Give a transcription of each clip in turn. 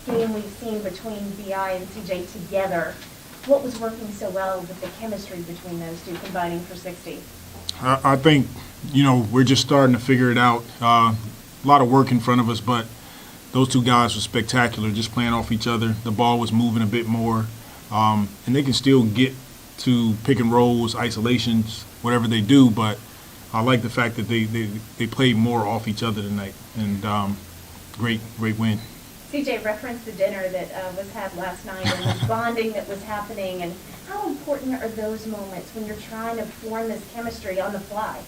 game we've seen between BI and CJ together. What was working so well with the chemistry between those two combining for 60? I think, we're just starting to figure it out. A lot of work in front of us, but those two guys were spectacular, just playing off each other. The ball was moving a bit more, and they can still get to pick and rolls, isolations, whatever they do, but I like the fact that they played more off each other tonight, and great win. CJ referenced the dinner that was had last night and the bonding that was happening, and how important are those moments when you're trying to form this chemistry on the fly?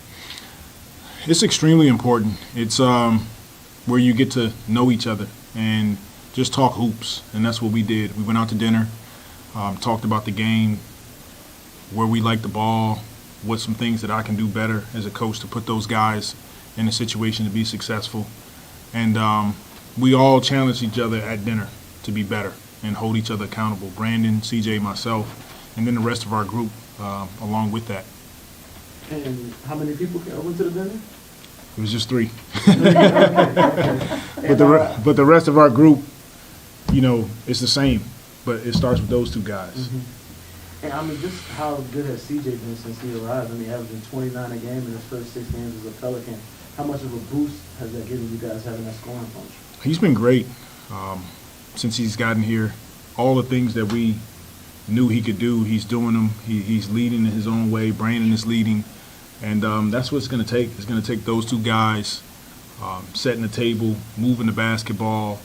It's extremely important. It's where you get to know each other and just talk hoops, and that's what we did. We went out to dinner, talked about the game, where we like the ball, what some things that I can do better as a coach to put those guys in a situation to be successful. And we all challenged each other at dinner to be better and hold each other accountable. Brandon, CJ, myself, and then the rest of our group along with that. And how many people went to the dinner? It was just 3. But the rest of our group, it's the same. But it starts with those two guys. Mm-hmm. And just how good has CJ been since he arrived? Averaging 29 a game in his first 6 games as a Pelican. How much of a boost has that given you guys having that scoring punch? He's been great since he's gotten here. All the things that we knew he could do, he's doing them. He's leading in his own way. Brandon is leading. And that's what it's going to take. It's going to take those two guys setting the table, moving the basketball,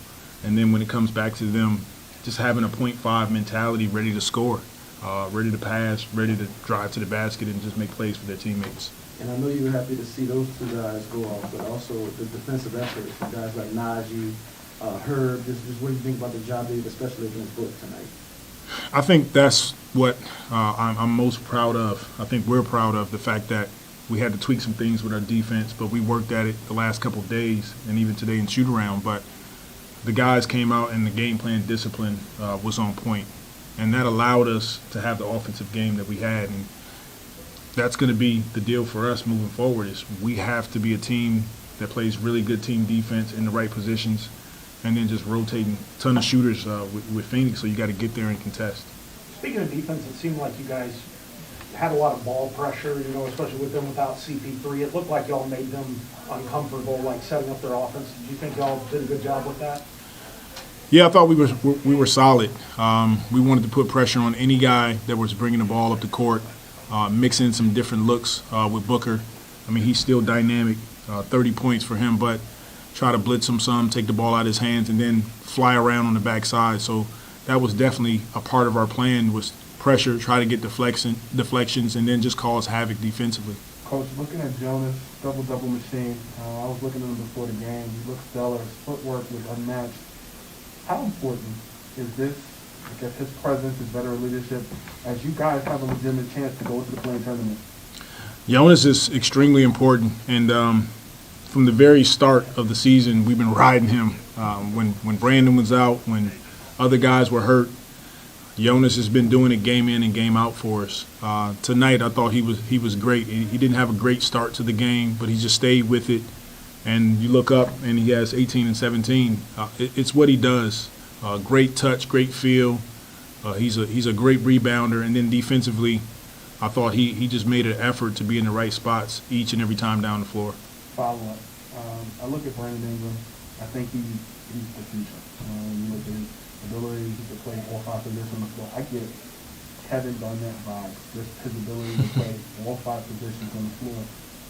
and then when it comes back to them, just having a .5 mentality, ready to score, ready to pass, ready to drive to the basket and just make plays for their teammates. And I know you were happy to see those two guys go off, but also the defensive efforts from guys like Naji, Herb. Just what do you think about the job they did, especially against Book tonight? I think that's what I'm most proud of. I think we're proud of the fact that we had to tweak some things with our defense, but we worked at it the last couple of days and even today in shoot-around. But the guys came out and the game plan discipline was on point, and that allowed us to have the offensive game that we had. And that's going to be the deal for us moving forward is we have to be a team that plays really good team defense in the right positions and then just rotating a ton of shooters with Phoenix, so you got to get there and contest. Speaking of defense, it seemed like you guys had a lot of ball pressure, especially with them without CP3. It looked like y'all made them uncomfortable, like setting up their offense. Do you think y'all did a good job with that? Yeah, I thought we were solid. We wanted to put pressure on any guy that was bringing the ball up the court, mix in some different looks with Booker. He's still dynamic, 30 points for him, but try to blitz him some, take the ball out of his hands, and then fly around on the backside. So that was definitely a part of our plan was pressure, try to get deflections, and then just cause havoc defensively. Coach, looking at Jonas, double-double machine, I was looking at him before the game. He looked stellar. His footwork was unmatched. How important is this, his presence, his veteran leadership, as you guys have a legitimate chance to go to the play tournament? Jonas is extremely important, and from the very start of the season, we've been riding him. When Brandon was out, when other guys were hurt, Jonas has been doing it game in and game out for us. Tonight, I thought he was great. He didn't have a great start to the game, but he just stayed with it. And you look up, and he has 18 and 17. It's what he does. Great touch, great feel. He's a great rebounder. And then defensively, I thought he just made an effort to be in the right spots each and every time down the floor. Follow-up. I look at Brandon Ingram. I think he's the future. You look at his ability, he can play all 5 positions on the floor. I get Kevin Garnett vibe, just his ability to play all 5 positions on the floor.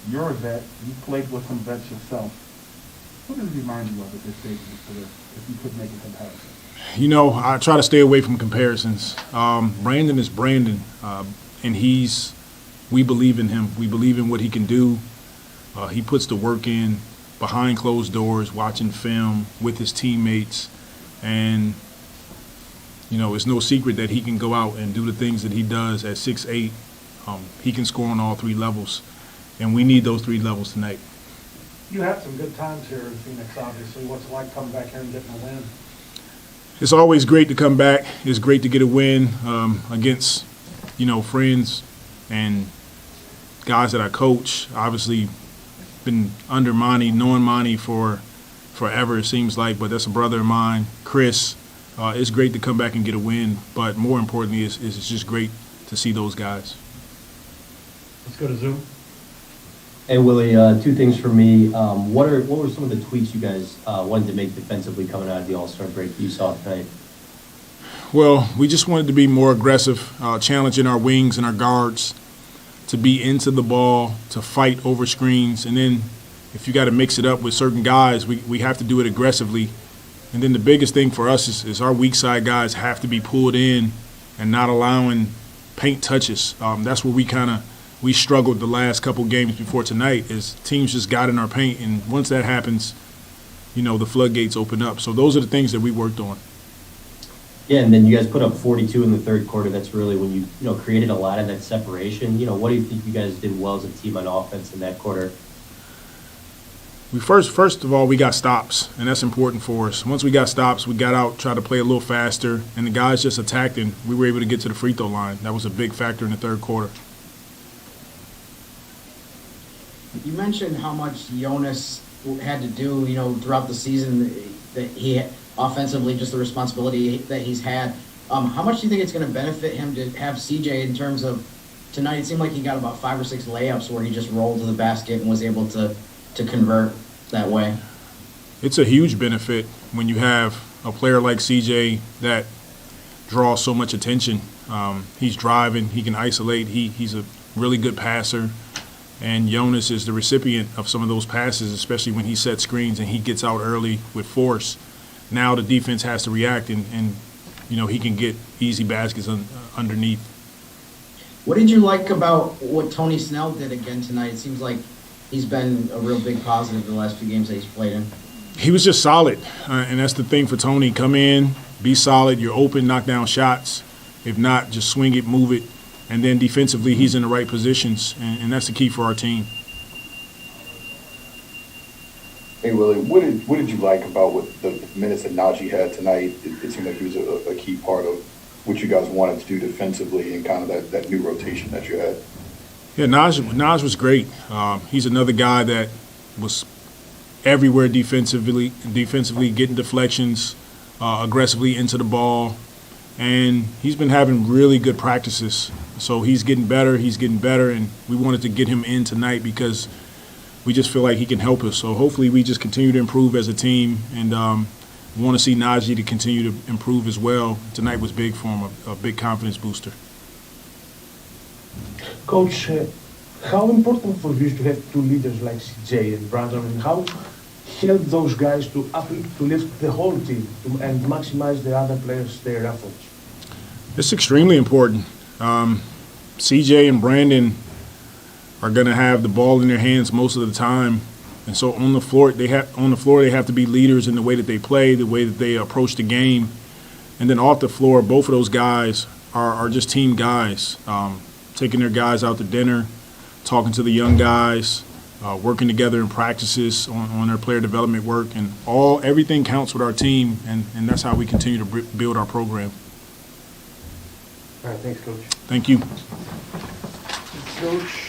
You're a vet. You played with some vets yourself. Who does he remind you of at this stage of his career, if you could make a comparison? I try to stay away from comparisons. Brandon is Brandon, and we believe in him. We believe in what he can do. He puts the work in behind closed doors, watching film with his teammates, and it's no secret that he can go out and do the things that he does at 6'8". He can score on all 3 levels, and we need those 3 levels tonight. You had some good times here in Phoenix, obviously. What's it like coming back here and getting a win? It's always great to come back. It's great to get a win against, friends and guys that I coach. Obviously, been under Monty, knowing Monty for forever, it seems like, but that's a brother of mine. Chris, it's great to come back and get a win, but more importantly, it's just great to see those guys. Let's go to Zoom. Hey, Willie, two things for me. What were some of the tweaks you guys wanted to make defensively coming out of the All-Star break that you saw tonight? Well, we just wanted to be more aggressive, challenging our wings and our guards to be into the ball, to fight over screens, and then if you got to mix it up with certain guys, we have to do it aggressively. And then the biggest thing for us is our weak side guys have to be pulled in and not allowing paint touches. That's where we struggled the last couple games before tonight, is teams just got in our paint, and once that happens, the floodgates open up. So those are the things that we worked on. Yeah, and then you guys put up 42 in the third quarter. That's really when you created a lot of that separation. What do you think you guys did well as a team on offense in that quarter? We first of all, we got stops, and that's important for us. Once we got stops, we got out, tried to play a little faster, and the guys just attacked, and we were able to get to the free throw line. That was a big factor in the third quarter. You mentioned how much Jonas had to do, throughout the season, that he offensively, just the responsibility that he's had. How much do you think it's going to benefit him to have CJ in terms of tonight? It seemed like he got about 5 or 6 layups where he just rolled to the basket and was able to convert that way. It's a huge benefit when you have a player like CJ that draws so much attention. He's driving, he can isolate, he's a really good passer. And Jonas is the recipient of some of those passes, especially when he sets screens and he gets out early with force. Now the defense has to react, and he can get easy baskets underneath. What did you like about what Tony Snell did again tonight? It seems like he's been a real big positive the last few games that he's played in. He was just solid, and that's the thing for Tony. Come in, be solid, you're open, knock down shots. If not, just swing it, move it. And then defensively, he's in the right positions, and that's the key for our team. Hey, Willie, what did you like about what the minutes that Naji had tonight? It seemed like he was a key part of what you guys wanted to do defensively and kind of that new rotation that you had. Yeah, Naj was great. He's another guy that was everywhere defensively, getting deflections, aggressively into the ball. And he's been having really good practices. So he's getting better, and we wanted to get him in tonight because we just feel like he can help us. So hopefully we just continue to improve as a team, and we want to see Naji to continue to improve as well. Tonight was big for him, a big confidence booster. Coach, how important for you to have two leaders like CJ and Brandon, and how help those guys to lift the whole team and maximize the other players' their efforts? It's extremely important. CJ and Brandon are going to have the ball in their hands most of the time, and so on the floor they have to be leaders in the way that they play, the way that they approach the game, and then off the floor, both of those guys are just team guys, taking their guys out to dinner, talking to the young guys, working together in practices on their player development work, and everything counts with our team, and that's how we continue to build our program. All right, thanks, Coach. Thank you. Coach.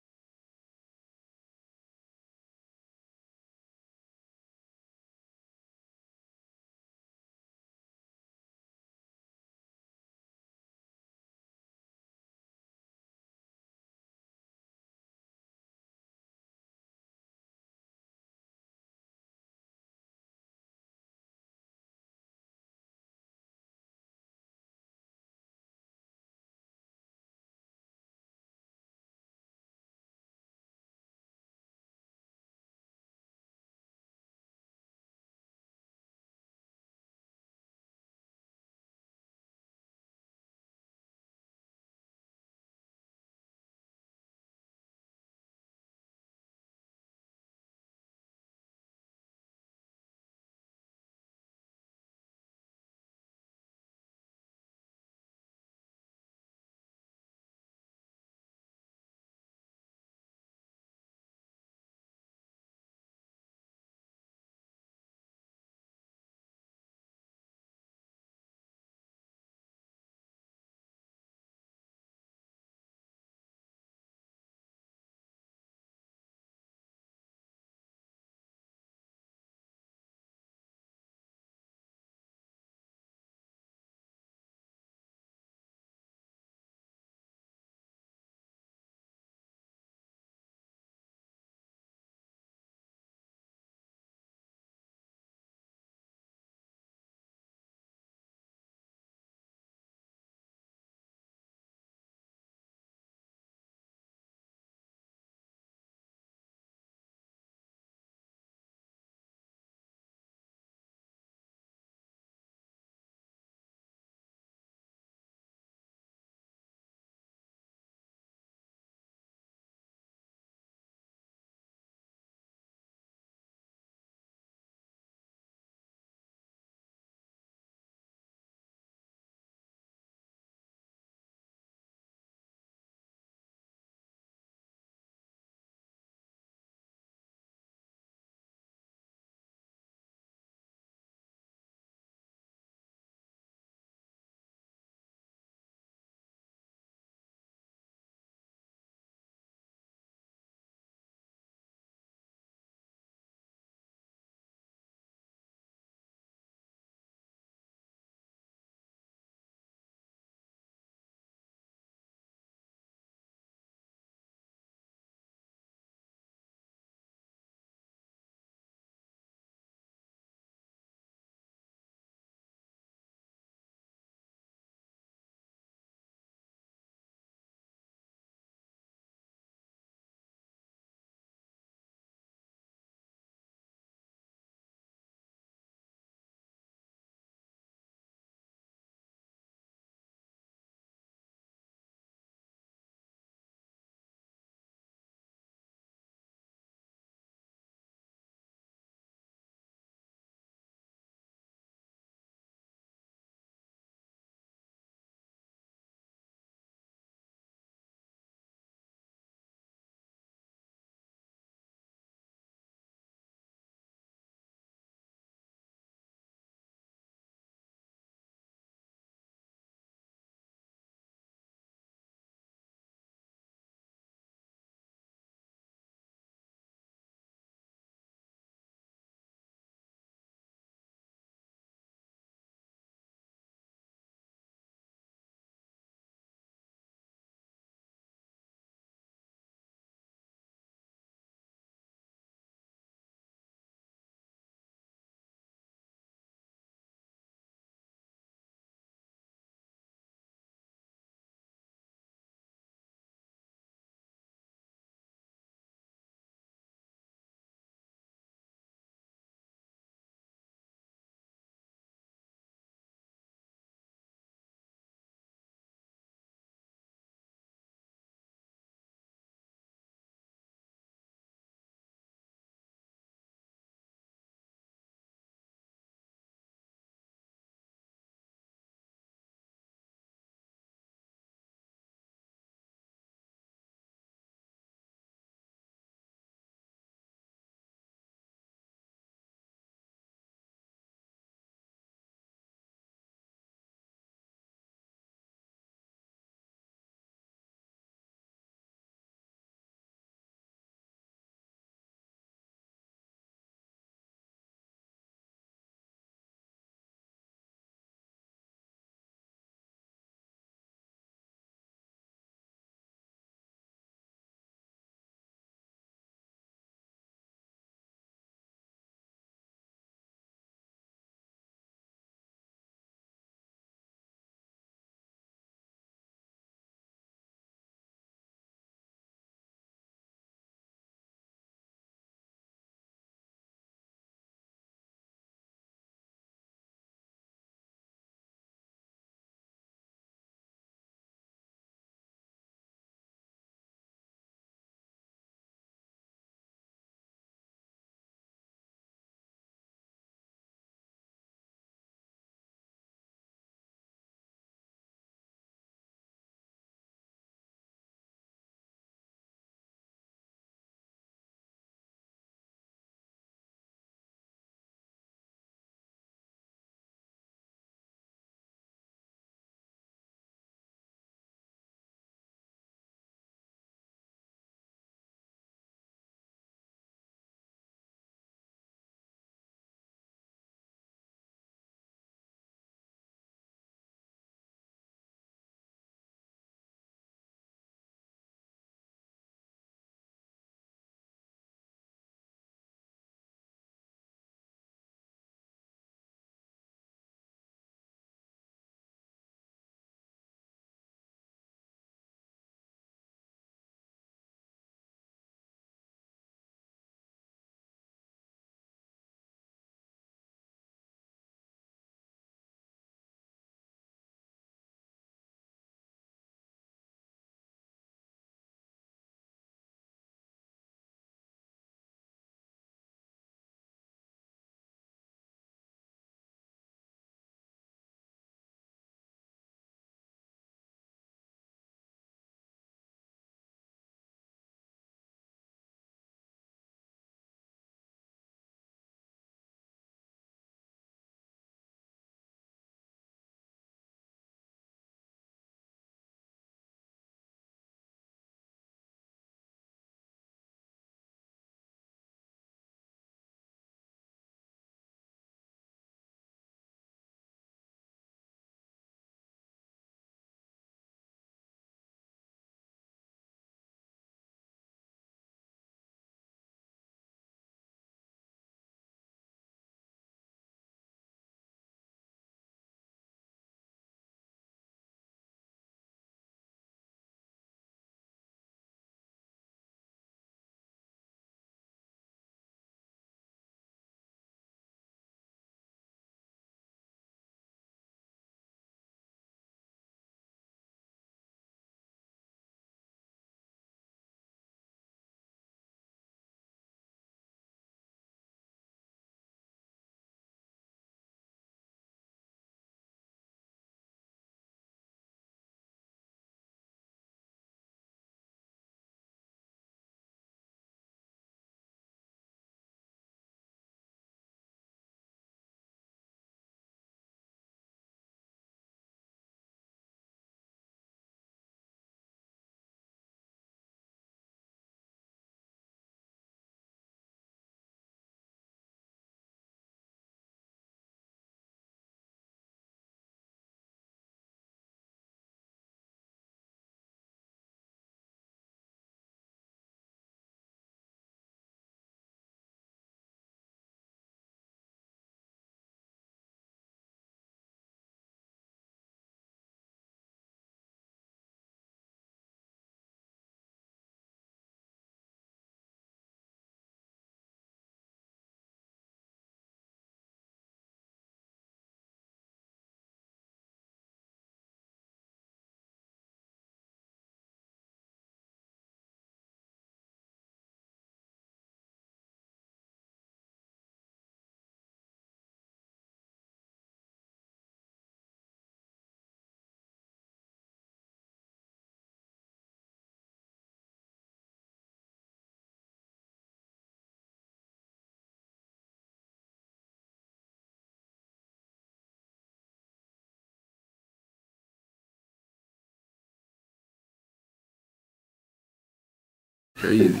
crazy.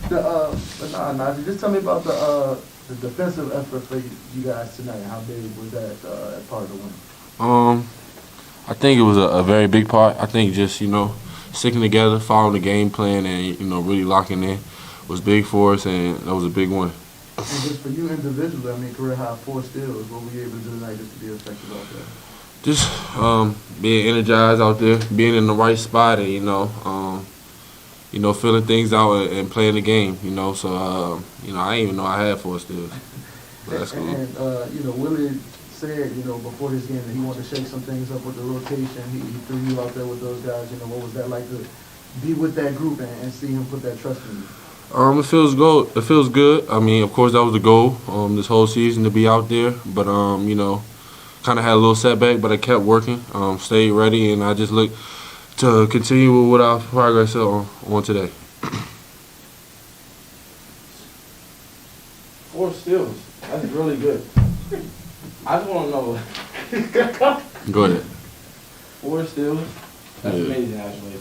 But nah, Naji, just tell me about the defensive effort for you guys tonight. How big was that part of the win? I think it was a very big part. I think just, sticking together, following the game plan, and, really locking in was big for us, and that was a big one. And just for you individually, I mean, career high 4 steals. What were you able to do tonight just to be effective out there? Just being energized out there, being in the right spot, and, feeling things out and playing the game, So, I didn't even know I had 4 steals. But that's cool. And Willie said, before this game that he wanted to shake some things up with the rotation. He threw you out there with those guys. What was that like to be with that group and see him put that trust in you? It feels good. It feels good. I mean, of course, that was the goal this whole season to be out there. But kind of had a little setback, but I kept working, stayed ready, and I just look to continue with our progress on today. 4 steals. That's really good. I just want to know. Go ahead. 4 steals. That's Yeah. amazing, actually.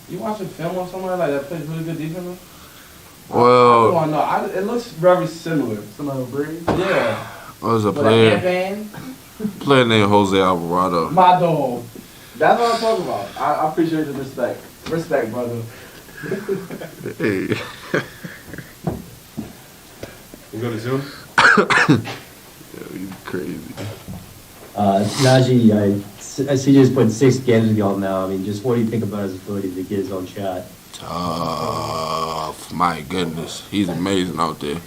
You watching film on somebody like that plays really good defense? Well, I want to know. It looks very similar. Somebody with Brady? Yeah. there's a With player that player named Jose Alvarado. My dog. That's what I'm talking about. I appreciate the respect. Respect, brother. Hey. We go to Zoom? He's crazy. Naji, I see you just put 6 games with y'all now. I mean, just what do you think about his ability to get his own shot? Tough. My goodness. He's amazing out there.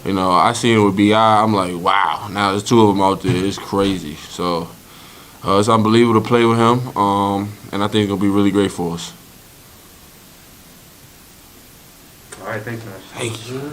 I seen it with BI. I'm like, wow. Now there's 2 of them out there. It's crazy. So it's unbelievable to play with him. And I think it'll be really great for us. All right, thanks, Nash. Thank you.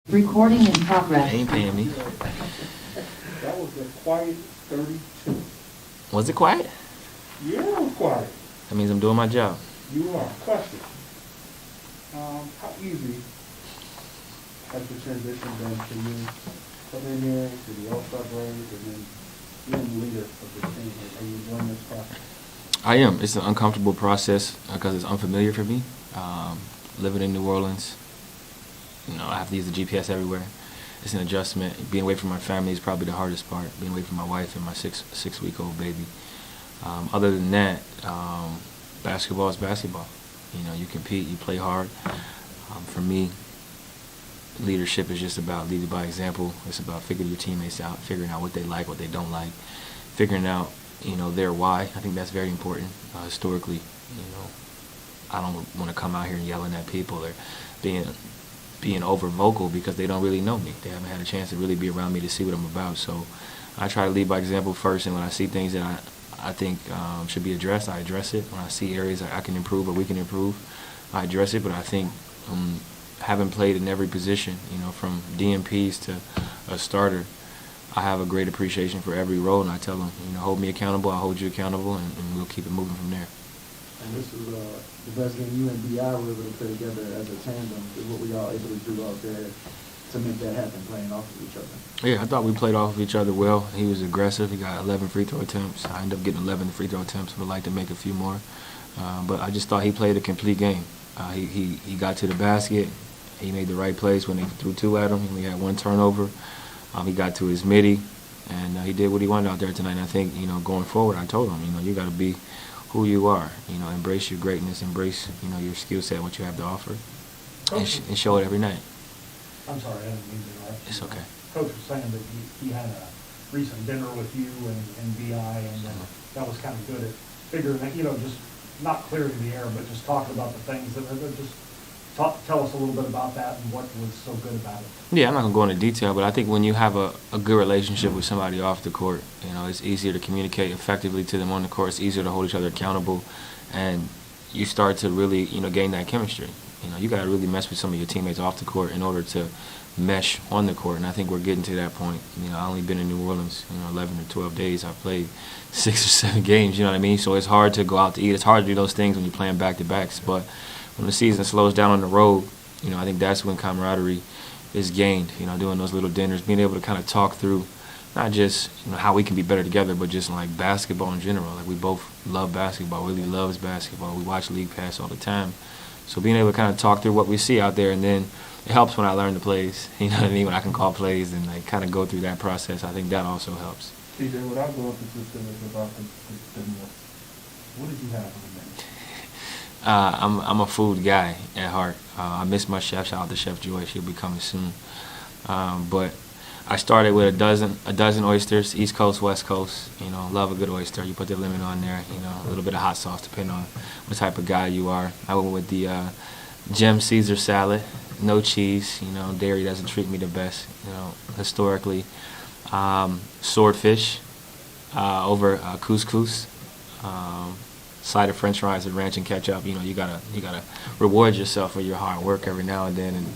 Recording in progress. They ain't paying me. That was a quiet 32. Was it quiet? Yeah, it was quiet. That means I'm doing my job. You are. Question. How easy has the transition been to you coming in here to the All-Star break and then being the leader of the team? Are you enjoying this process? I am. It's an uncomfortable process because it's unfamiliar for me. Living in New Orleans, I have to use the GPS everywhere. It's an adjustment. Being away from my family is probably the hardest part. Being away from my wife and my six-week-old baby. Other than that, basketball is basketball. You compete, you play hard. For me, leadership is just about leading by example. It's about figuring your teammates out, figuring out what they like, what they don't like, figuring out, their why. I think that's very important. Historically, I don't want to come out here and yelling at people or being over vocal because they don't really know me. They haven't had a chance to really be around me to see what I'm about. So I try to lead by example first, and when I see things that I think should be addressed, I address it. When I see areas that I can improve or we can improve, I address it. But I think having played in every position, from DMPs to a starter, I have a great appreciation for every role, and I tell them, hold me accountable, I'll hold you accountable, and we'll keep it moving from there. And this is the best game you and B.I. were able to play together as a tandem. Is what we all able to do out there to make that happen, playing off of each other. Yeah, I thought we played off of each other well. He was aggressive. He got 11 free throw attempts. I ended up getting 11 free throw attempts. Would like to make a few more. But I just thought he played a complete game. He got to the basket. He made the right plays when they threw two at him. He only had one turnover. He got to his midi, and he did what he wanted out there tonight. And I think, going forward, I told him, you got to be who you are. Embrace your greatness, embrace, your skill set, what you have to offer, and show it every night. I'm sorry, I didn't mean to interrupt. It's okay. Coach was saying that he had a recent dinner with you and BI, and that was kind of good at figuring that, just not clearing the air, but just talking about the things that just tell us a little bit about that and what was so good about it. Yeah, I'm not going to go into detail, but I think when you have a good relationship with somebody off the court, it's easier to communicate effectively to them on the court. It's easier to hold each other accountable, and you start to really, gain that chemistry. You got to really mess with some of your teammates off the court in order to mesh on the court, and I think we're getting to that point. I only been in New Orleans, 11 or 12 days. I've played 6 or 7 games, you know what I mean? So it's hard to go out to eat. It's hard to do those things when you're playing back-to-backs, but when the season slows down on the road, I think that's when camaraderie is gained, doing those little dinners, being able to kind of talk through not just how we can be better together, but just like basketball in general. Like we both love basketball, Willie loves basketball. We watch League Pass all the time. So being able to kind of talk through what we see out there, and then it helps when I learn the plays, you know what I mean, when I can call plays and like kind of go through that process. I think that also helps. TJ, without going into specifics about the meal, what did you have for the menu? I'm a food guy at heart. I miss my chef. Shout out to Chef Joy. She'll be coming soon. But I started with a dozen oysters, East Coast, West Coast. Love a good oyster. You put the lemon on there. A little bit of hot sauce, depending on what type of guy you are. I went with the Gem Caesar salad, no cheese. Dairy doesn't treat me the best. Historically, swordfish over couscous. Side of French fries with ranch and ketchup. You gotta reward yourself for your hard work every now and then.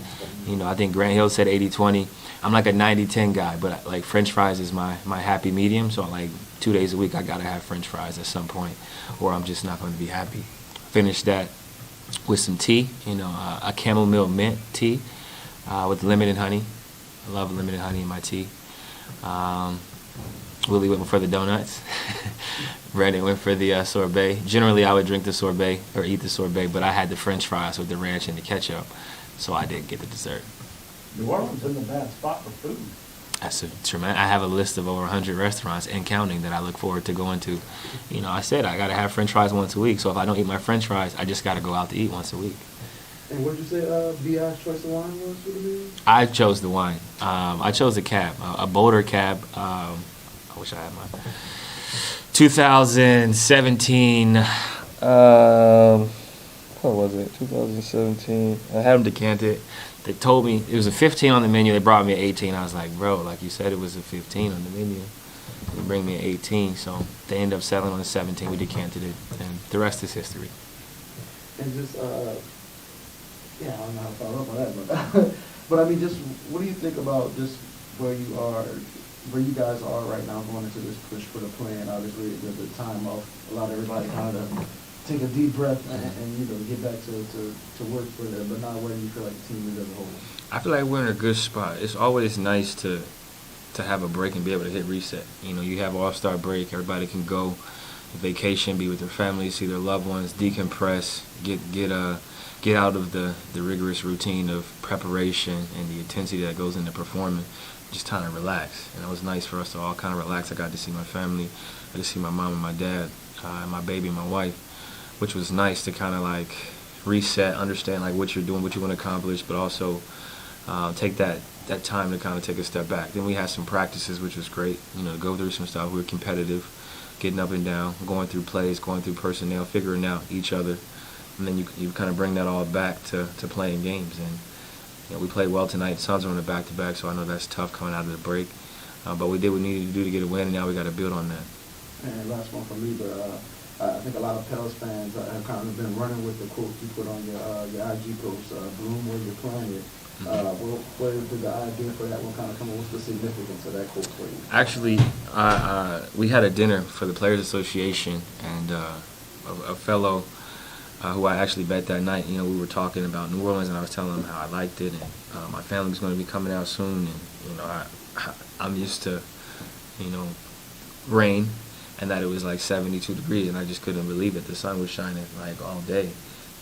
And I think Grant Hill said 80-20. I'm like a 90-10 guy, but like French fries is my happy medium. So like 2 days a week I gotta have French fries at some point, or I'm just not going to be happy. Finish that with some tea. A chamomile mint tea with lemon and honey. I love lemon and honey in my tea. Willie went for the donuts. Brandon went for the sorbet. Generally, I would drink the sorbet or eat the sorbet, but I had the French fries with the ranch and the ketchup, so I didn't get the dessert. New Orleans isn't a bad spot for food. That's I have a list of over 100 restaurants and counting that I look forward to going to. I said I got to have French fries once a week, so if I don't eat my French fries, I just got to go out to eat once a week. And what did you say B.I.'s choice of wine was for the meal? I chose the wine. I chose a cab, a Boulder cab. I wish I had mine. 2017, what was it? 2017. I had them decanted. They told me it was a 15 on the menu. They brought me an 18. I was like, bro, like you said, it was a 15 on the menu. They bring me an 18, so they ended up settling on a 17. We decanted it, and the rest is history. And just, I don't know how to follow up on that, but But I mean, just what do you think about just where you are, where you guys are right now going into this push for the play-in? Obviously, with the time off, allowed everybody kind of take a deep breath and you know, get back to work for it. But now, where do you feel like the team is as a whole? I feel like we're in a good spot. It's always nice to have a break and be able to hit reset. You know, you have All-Star break, everybody can go vacation, be with their families, see their loved ones, decompress, get out of the rigorous routine of preparation and the intensity that goes into performing, just kind of relax. And it was nice for us to all kind of relax. I got to see my family, I got to see my mom and my dad, and my baby and my wife, which was nice to kind of like reset, understand like what you're doing, what you want to accomplish, but also take that time to kind of take a step back. Then we had some practices, which was great, you know, to go through some stuff. We were competitive, getting up and down, going through plays, going through personnel, figuring out each other. And then you kind of bring that all back to playing games. And you know, we played well tonight. Suns are on a back-to-back, so I know that's tough coming out of the break. But we did what we needed to do to get a win, and now we got to build on that. And last one for me, but I think a lot of Pels fans have kind of been running with the quote you put on your IG post, bloom where you're playing it. Where did the idea for that one kind of come up? What's the significance of that quote for you? Actually, we had a dinner for the Players Association, and a fellow who I actually met that night, you know, we were talking about New Orleans, and I was telling him how I liked it, and my family was going to be coming out soon, and you know, I'm used to, you know, rain, and that it was like 72 degrees, and I just couldn't believe it. The sun was shining like all day.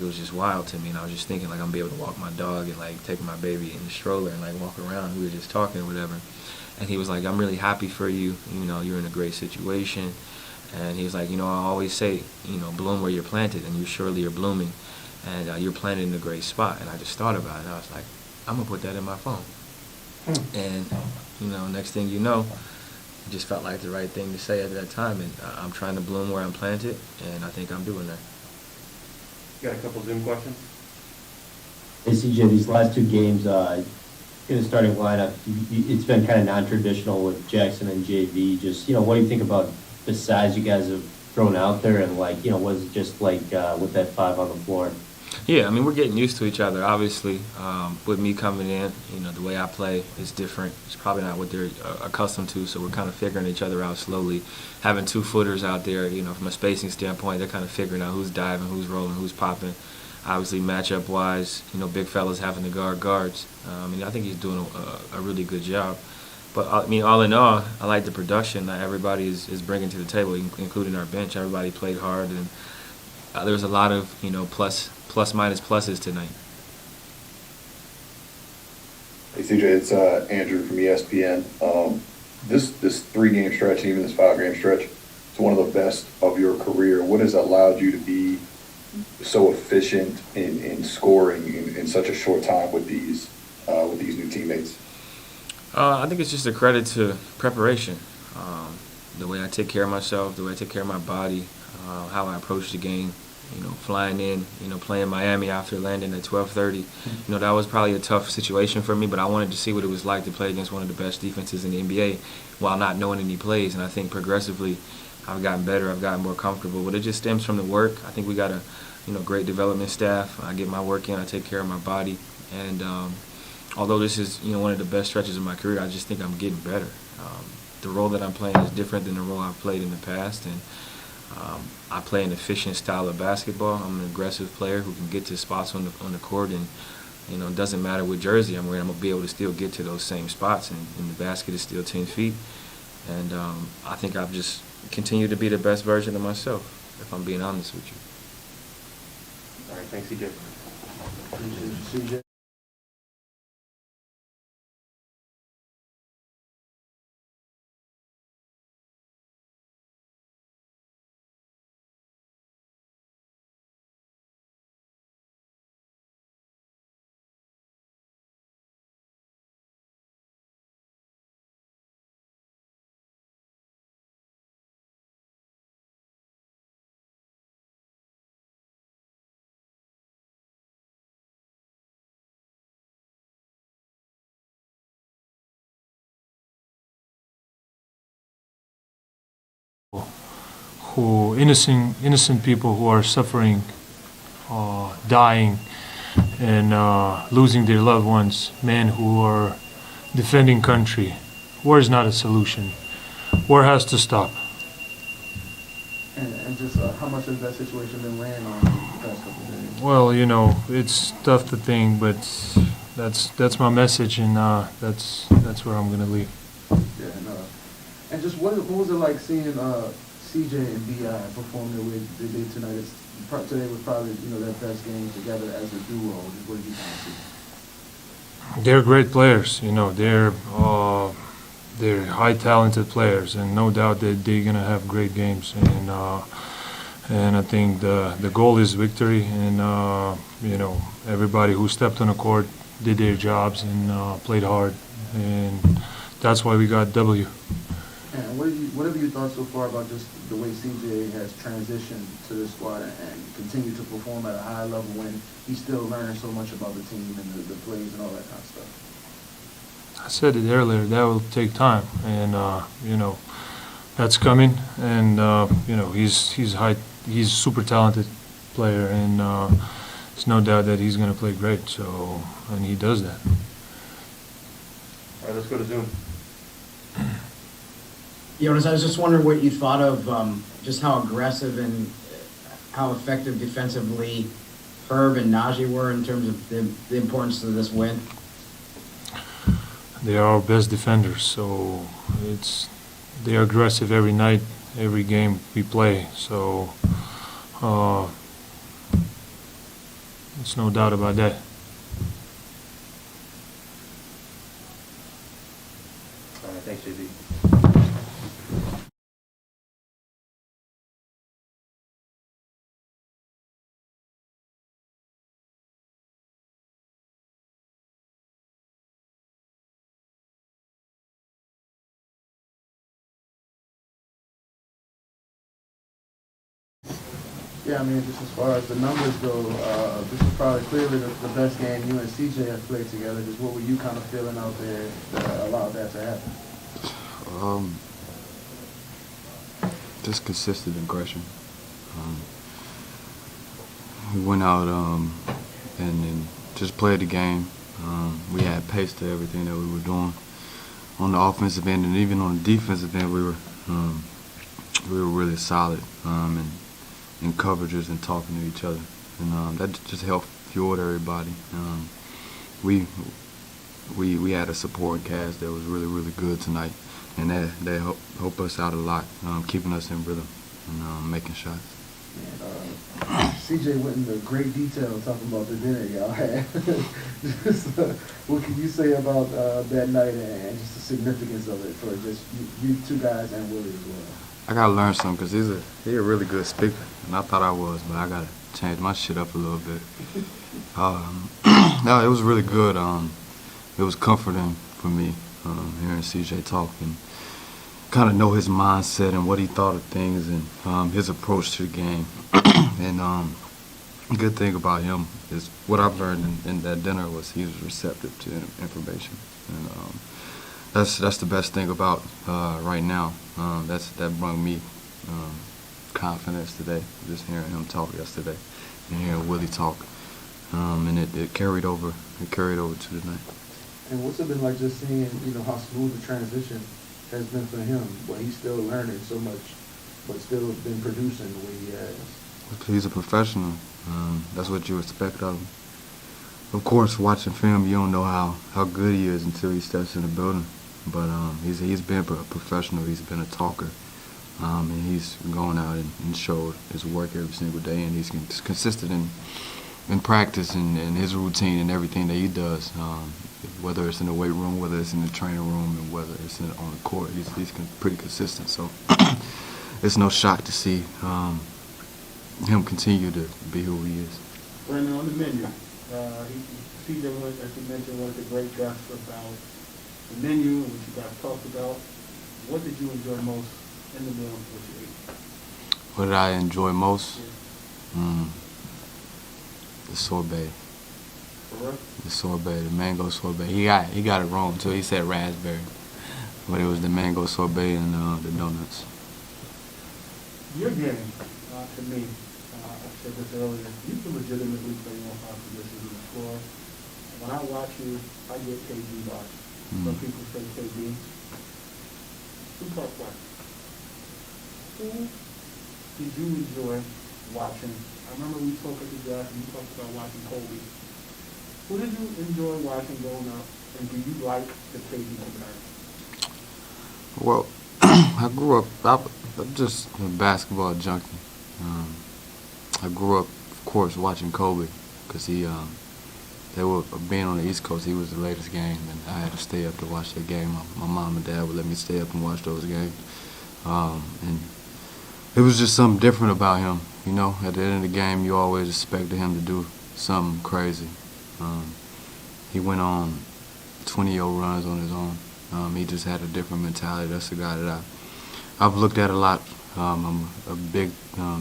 It was just wild to me, and I was just thinking like I'm gonna be able to walk my dog and like take my baby in the stroller and like walk around. We were just talking or whatever, and he was like, "I'm really happy for you. You know, you're in a great situation." And he was like, "You know, I always say, you know, bloom where you're planted, and you surely are blooming, and you're planted in a great spot." And I just thought about it, and I was like, "I'm gonna put that in my phone." And you know, next thing you know, it just felt like the right thing to say at that time, and I'm trying to bloom where I'm planted, and I think I'm doing that. Got a couple Zoom questions? Hey, CJ, these last two games, in the starting lineup, it's been kind of non-traditional with Jackson and JV. Just, you know, what do you think about the size you guys have thrown out there, and like, you know, was it just like with that five on the floor? Yeah, I mean, we're getting used to each other, obviously. With me coming in, you know, the way I play is different. It's probably not what they're accustomed to, so we're kind of figuring each other out slowly. Having 2-footers out there, you know, from a spacing standpoint, they're kind of figuring out who's diving, who's rolling, who's popping. Obviously, matchup-wise, you know, big fellas having to guard guards. I mean, I think he's doing a really good job. But, I mean, all in all, I like the production that everybody is bringing to the table, including our bench. Everybody played hard, and there was a lot of, you know, plus minus pluses tonight. Hey CJ, it's Andrew from ESPN. This 3-game stretch, and even this 5-game stretch, it's one of the best of your career. What has allowed you to be so efficient in scoring in such a short time with these new teammates? I think it's just a credit to preparation. The way I take care of myself, the way I take care of my body, how I approach the game. You know, flying in, you know, playing Miami after landing at 12:30. You know, that was probably a tough situation for me, but I wanted to see what it was like to play against one of the best defenses in the NBA while not knowing any plays. And I think progressively I've gotten better, I've gotten more comfortable. But it just stems from the work. I think we got a, you know, great development staff. I get my work in, I take care of my body. And although this is, you know, one of the best stretches of my career, I just think I'm getting better. The role that I'm playing is different than the role I've played in the past. And I play an efficient style of basketball. I'm an aggressive player who can get to spots on the court, and you know, it doesn't matter what jersey I'm wearing. I'm gonna be able to still get to those same spots, and the basket is still 10 feet. And I think I've just continued to be the best version of myself, if I'm being honest with you. All right, thanks, CJ. CJ. Who innocent people who are suffering, dying, and losing their loved ones, men who are defending country. War is not a solution. War has to stop. And just how much has that situation been weighing on you the past couple of days? Well, you know, it's tough to think, but that's my message, and that's where I'm gonna leave. Yeah, and just what was it like seeing CJ and BI perform the way they did tonight? Today was probably their best game together as a duo. Just what did you kind of see? They're great players, you know. They're high talented players, and no doubt that they're gonna have great games. And I think the goal is victory, and everybody who stepped on the court did their jobs and played hard, and that's why we got W. And what have you thought so far about just the way CJ has transitioned to this squad and continued to perform at a high level when he's still learning so much about the team and the plays and all that kind of stuff? I said it earlier, that will take time, and that's coming, and he's a super talented player, and there's no doubt that he's going to play great. So, and he does that. All right, let's go to Zoom. Jonas, I was just wondering what you thought of just how aggressive and how effective defensively Herb and Naji were in terms of the importance of this win. They are our best defenders, so they are aggressive every night, every game we play. So there's no doubt about that. All right, thanks, JV. Yeah, I mean, just as far as the numbers go, this is probably clearly the best game you and CJ have played together. Just what were you kind of feeling out there that allowed that to happen? Just consistent aggression. We went out and just played the game. We had pace to everything that we were doing on the offensive end, and even on the defensive end, we were really solid in coverages and talking to each other, and that just helped fuel everybody. We had a support cast that was really good tonight, and that helped us out a lot, keeping us in rhythm and making shots. And CJ went into great detail talking about the dinner y'all had. What can you say about that night and just the significance of it for just you two guys and Willie as well? I gotta learn something because he's a really good speaker, and I thought I was, but I gotta change my shit up a little bit. No, it was really good. It was comforting for me hearing CJ talk and kind of know his mindset and what he thought of things and his approach to the game. And the good thing about him is what I've learned in that dinner was he was receptive to information, and that's the best thing about right now. That brought me confidence today, just hearing him talk yesterday and hearing Willie talk, and it carried over. It carried over to tonight. And what's it been like just seeing how smooth the transition has been for him, but he's still learning so much, but still been producing the way he has? He's a professional. That's what you expect of him. Of course, watching film, you don't know how good he is until he steps in the building. But he's been a professional. He's been a talker, and he's going out and showed his work every single day. And he's consistent in practice and his routine and everything that he does. Whether it's in the weight room, whether it's in the training room, and whether it's on the court, he's pretty consistent. So it's no shock to see him continue to be who he is. Brandon, on the menu, CJ, as you mentioned, was a great guest about the menu and what you guys talked about. What did you enjoy most in the meal what you ate? What did I enjoy most? Yeah. The sorbet. For real? The sorbet, the mango sorbet. He got it wrong too. He said raspberry, but it was the mango sorbet and the donuts. Your game, to me, I said this earlier, you can legitimately play more positions on the floor. When I watch you, I get KD vibes. Some people say KD. Two-part question. Who did you enjoy watching? I remember we spoke at the draft and you talked about watching Kobe. Who did you enjoy watching growing up, and do you like the KD comparison? Well, I grew up, I'm just a basketball junkie. I grew up, of course, watching Kobe because they were being on the East Coast. He was the latest game, and I had to stay up to watch that game. My mom and dad would let me stay up and watch those games, and it was just something different about him. You know, at the end of the game, you always expected him to do something crazy. He went on 20-0 runs on his own. He just had a different mentality. That's the guy that I've looked at a lot. I'm a big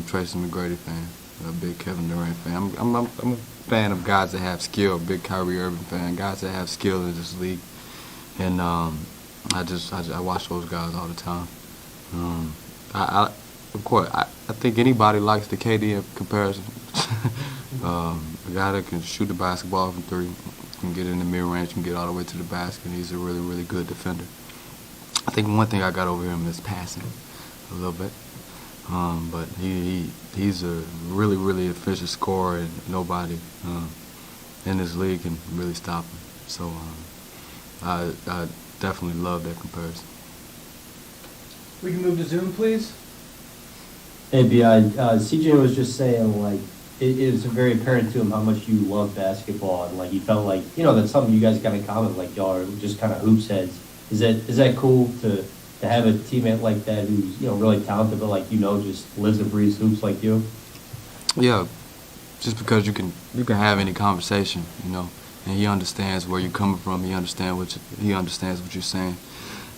Tracy McGrady fan, a big Kevin Durant fan. I'm a fan of guys that have skill, big Kyrie Irving fan, guys that have skill in this league. And I watch those guys all the time. Of course, I think anybody likes the KD comparison. A guy that can shoot the basketball from three, can get in the mid-range, can get all the way to the basket. He's a really, really good defender. I think one thing I got over him is passing a little bit. But he's a really, really efficient scorer, and nobody in this league can really stop him. So I definitely love that comparison. We can move to Zoom, please. Hey, B.I., CJ was just saying, like, it was very apparent to him how much you love basketball, and, like, he felt like, you know, that's something you guys got in common, like, y'all are just kind of hoops heads. Is that cool to have a teammate like that who's, you know, really talented, but, like, you know, just lives and breathes hoops like you? Yeah, just because you can have any conversation, you know, and he understands where you're coming from. He understands what you're saying,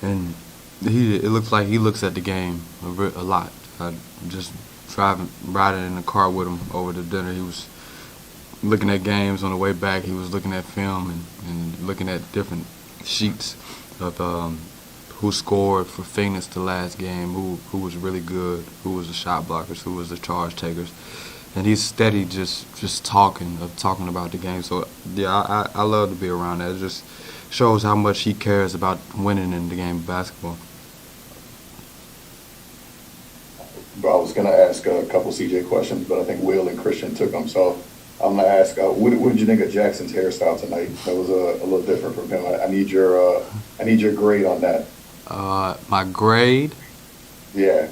and it looks like he looks at the game a lot. I just riding in the car with him over to dinner. He was looking at games on the way back. He was looking at film and looking at different sheets of who scored for Phoenix the last game, who was really good, who was the shot blockers, who was the charge takers. And he's steady just talking about the game. So, yeah, I love to be around that. It just shows how much he cares about winning in the game of basketball. I was going to ask a couple CJ questions, but I think Will and Christian took them. So I'm going to ask, what did you think of Jackson's hairstyle tonight? That was a little different from him. I need your grade on that. My grade? Yeah.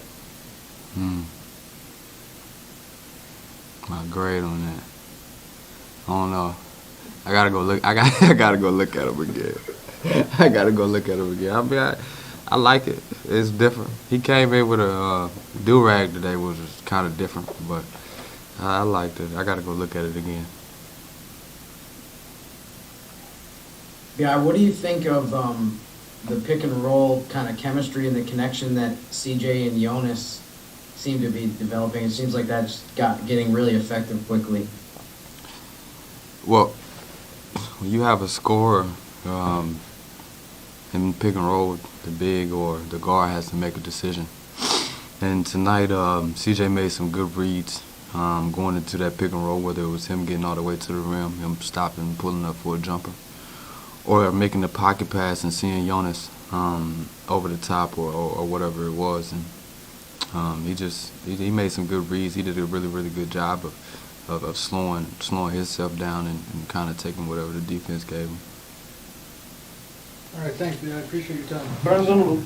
My grade on that. I don't know. I gotta go look. I gotta go look at him again. I mean, I like it. It's different. He came in with a do-rag today, which was kind of different, but I liked it. I got to go look at it again. Yeah, what do you think of the pick and roll kind of chemistry and the connection that CJ and Jonas seem to be developing? It seems like that's getting really effective quickly. Well, when you have a scorer in pick and roll with the big or the guard has to make a decision. And tonight, CJ made some good reads going into that pick and roll, whether it was him getting all the way to the rim, him stopping, pulling up for a jumper, or making the pocket pass and seeing Jonas over the top or whatever it was. And he made some good reads. He did a really, really good job of slowing himself down and kind of taking whatever the defense gave him. All right, thanks, man. I appreciate your time. Brandon,